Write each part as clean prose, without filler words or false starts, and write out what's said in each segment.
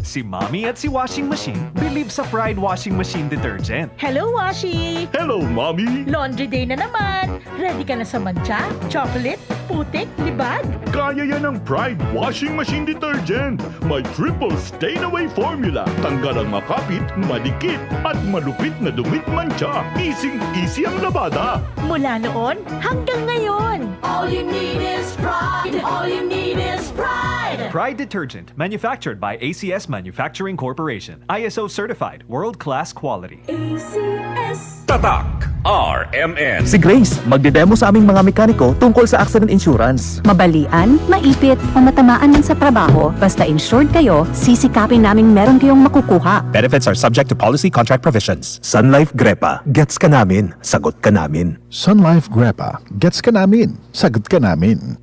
Si Mommy at si Washing Machine believe sa Pride Washing Machine Detergent. Hello, Washi! Hello, Mommy! Laundry day na naman! Ready ka na sa mancha, chocolate, putik, libag? Kaya yan ang Pride Washing Machine Detergent. May triple stain-away formula. Tanggal ang makapit, madikit, at malupit na dumit mancha. Easy ang labada. Mula noon hanggang ngayon. All you need is pride. All you need is pride. Pride Detergent, manufactured by ACS Manufacturing Corporation. ISO certified, world-class quality. ACS. Tatak RMN. Si Grace, magdedemo sa aming mga mekaniko tungkol sa accident insurance. Mabalian, maipit, o matamaan man sa trabaho, basta insured kayo, sisikapin namin meron kayong makukuha. Benefits are subject to policy contract provisions. Sun Life Grepa, gets ka namin, sagot ka namin. Sun Life Grepa, gets ka namin, sagot ka namin.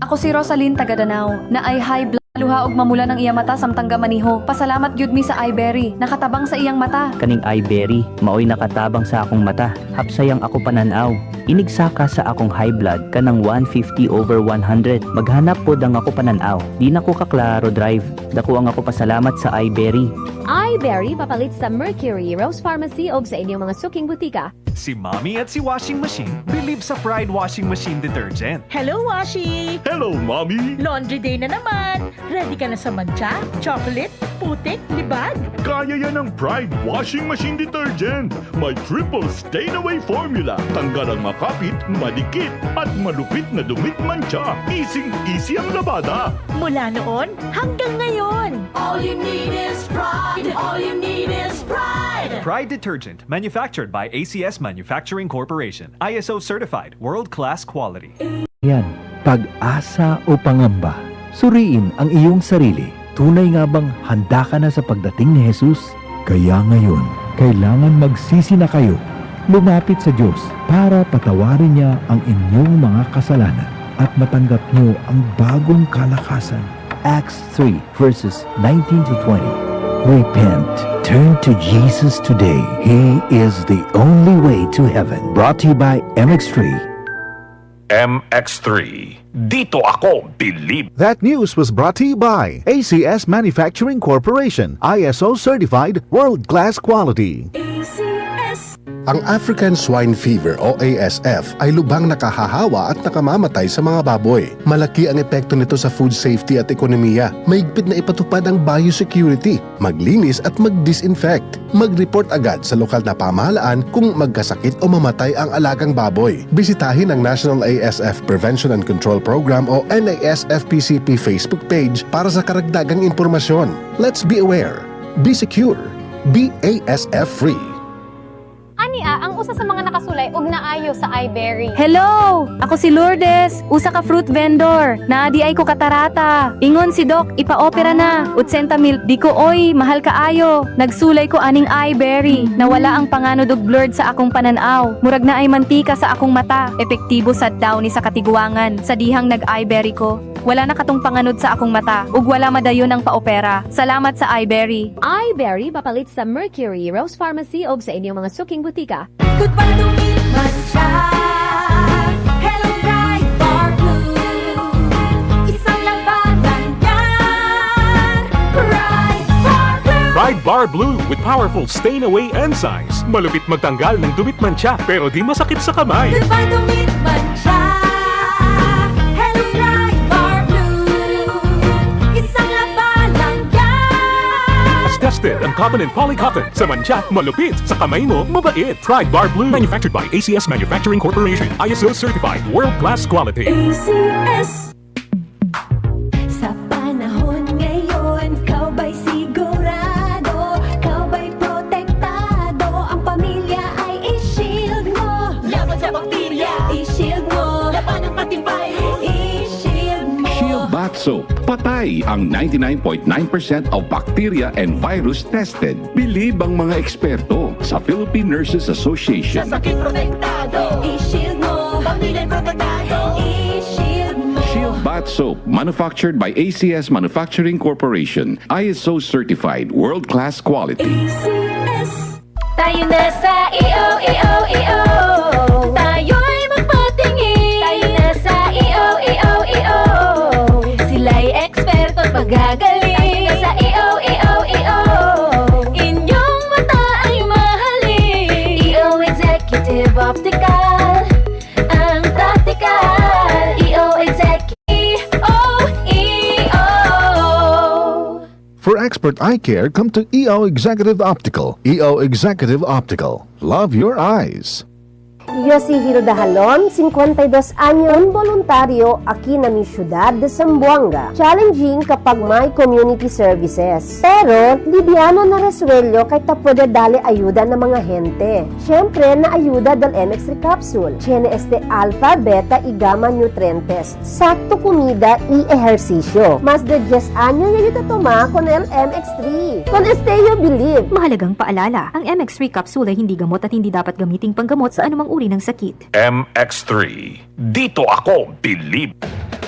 Ako si Rosaline Tagadanao, na ay high blood luha og mamula ng iyang mata samtang gamaniho. Pasalamat gyud mi sa iBerry, nakatabang sa iyang mata. Kaning iBerry, maoy nakatabang sa akong mata. Hapsayang ako pananaw. Inigsaka sa akong high blood kanang 150/100. Maghanap pod ang ako pananaw. Di na ko kaklaro drive. Dako ang ako pasalamat sa iBerry. iBerry papalit sa Mercury, Rose Pharmacy og sa inyong mga suking butika. Si Mommy at si Washing Machine believe sa Pride Washing Machine Detergent. Hello, Washi! Hello, Mommy! Laundry day na naman! Ready ka na sa mancha, chocolate, putik, libag? Kaya yan ang Pride Washing Machine Detergent. May triple stain-away formula. Tanggal ang makapit, madikit, at malupit na dumit mancha. Easy ang labada. Mula noon hanggang ngayon. All you need is pride. All you need is pride. Pride Detergent, manufactured by ACS Manufacturing Corporation. ISO certified, world-class quality. Yan, pag-asa o pangamba. Suriin ang iyong sarili. Tunay nga bang handa ka na sa pagdating ni Jesus? Kaya ngayon, kailangan magsisi na kayo. Lumapit sa Diyos para patawarin niya ang inyong mga kasalanan at matanggap niyo ang bagong kalakasan. Acts 3 verses 19 to 20. Repent. Turn to Jesus today. He is the only way to heaven. Brought to you by MX3. MX3. Dito ako believe. That news was brought to you by ACS Manufacturing Corporation, ISO certified, world-class quality. ACS. Ang African Swine Fever o ASF ay lubhang nakahahawa at nakamamatay sa mga baboy. Malaki ang epekto nito sa food safety at ekonomiya. Mahigpit na ipatupad ang biosecurity, maglinis at mag-disinfect. Mag-report agad sa lokal na pamahalaan kung magkasakit o mamatay ang alagang baboy. Bisitahin ang National ASF Prevention and Control Program o NASFPCP Facebook page para sa karagdagang impormasyon. Let's be aware, be secure, be ASF free. Ania, ang usa sa mga nakasulay og naayo sa iBerry. Hello! Ako si Lourdes, usa ka fruit vendor. Naadi ay ko katarata. Ingon si Doc, ipa-opera na. 80,000, di ko oy, mahal kaayo. Nagsulay ko aning iBerry. Nawala ang panganod og blurred sa akong pananaw. Murag na ay mantika sa akong mata. Epektibo sad daw ni sa katiguangan. Sa dihang nag-iBerry ko. Wala na katong panganod sa akong mata. Ug wala madayon ang paopera. Salamat sa iBerry. iBerry papalit sa Mercury, Rose Pharmacy og sa inyong mga suking butika. Goodbye to me, mancha. Hello, bright bar blue. Isang labanan yan. Bright bar blue. Pride Bar Blue with powerful stain-away enzymes. Malupit magtanggal ng dumit mancha pero di masakit sa kamay. Goodbye to me, mancha. Hello, bright bar blue. Isang labanan yan. As tested ang cotton and polycotton. Sa mancha, malupit. Sa kamay mo, mabait. Pride Bar Blue. Manufactured by ACS Manufacturing Corporation. ISO certified. World-class quality. ACS. Sa panahon ngayon, kau ba'y sigurado? Kau ba'y protektado? Ang pamilya ay i-shield mo. Laban sa bakterya, i-shield mo. Laban ng pati virus, i-shield mo. Shield Bath Soap. Patay ang 99.9% of bacteria and virus tested. Believe ang mga eksperto sa Philippine Nurses Association. Sa sakit protektado, i-shield mo. Pamilya protektado, i-shield mo. Shield Bath Soap, manufactured by ACS Manufacturing Corporation. ISO certified, world-class quality. ACS. Tayo na sa EO. Tayo'y magpatingin. Tayo na sa EO. Sila'y eksperto at magagaling. Tayo na sa EO. For expert eye care, come to EO Executive Optical. EO Executive Optical. Love your eyes. Yo si Hilda Halon, 52 años, un voluntaryo aquí na mi syudad de Zamboanga. Challenging kapag may community services. Pero, libyano na reswelyo kay ta pwede dali ayuda ng mga gente. Siyempre, na ayuda dal MX3 capsule. Tiene este alpha, beta y gamma nutrientes. Sakto comida y ehersisyo. Mas de 10 años yayuda toma con el MX3. Con este you believe. Mahalagang paalala, ang MX3 capsule ay hindi gamot at hindi dapat gamiting panggamot sa anumang uri ng sakit. MX3. Dito ako, believe.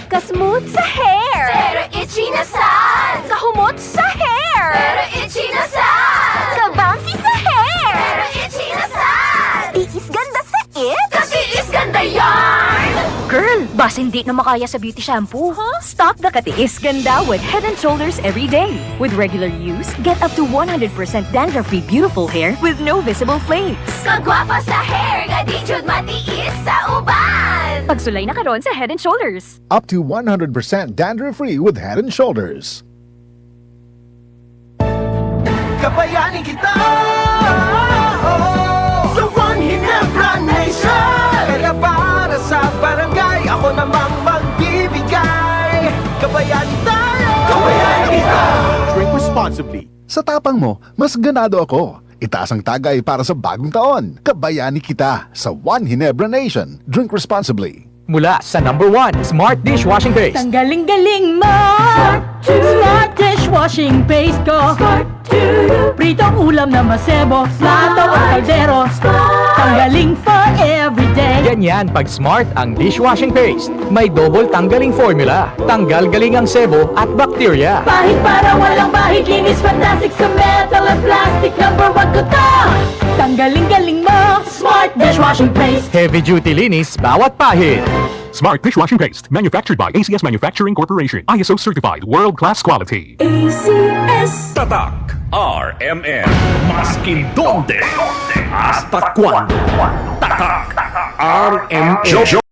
Kasmooth sa hair! Pero itchy na sad! Kahumot sa hair! Pero itchy na sad! Kabouncy sa hair! Pero itchy na sad! Tiis ganda sa it! Katiis ganda yarn! Girl, basta hindi na makaya sa beauty shampoo. Stop the katiis ganda with Head & Shoulders every day. With regular use, get up to 100% dandruff-free beautiful hair with no visible flakes. Kagwapa sa hair, gadijud matiis sa uban. Pagsulay na karon sa Head & Shoulders. Up to 100% dandruff-free with Head & Shoulders. Kabayanin kita sa One Ginebra Nation. Kaya para sa barangay, ako namang magbibigay. Kabayanin tayo, kabayanin kita. Drink responsibly. Sa tapang mo, mas ganado ako. Itaas ang tagay para sa bagong taon. Kabayani kita sa One Ginebra Nation. Drink responsibly. Mula sa number 1 Smart Dishwashing Paste. Tanggaling-galing mo! Smart dishwashing paste ko. Pritong ulam na masebo, plato o kaldero. Tanggaling for everyday. Ganyan pag Smart ang dishwashing paste. May double tanggaling formula. Tanggal galing ang sebo at bakterya. Pahit para walang bahid, linis fantastic sa metal at plastic. Number 1 ko to! Tanggaling-galing mo! Smart dishwashing paste. Heavy duty linis bawat pahid. Smart Dishwashing Paste. Manufactured by ACS Manufacturing Corporation. ISO certified. World-class quality. ACS. Tatak. RMN. Maskin donde. Hasta cuando. Tatak. RMN.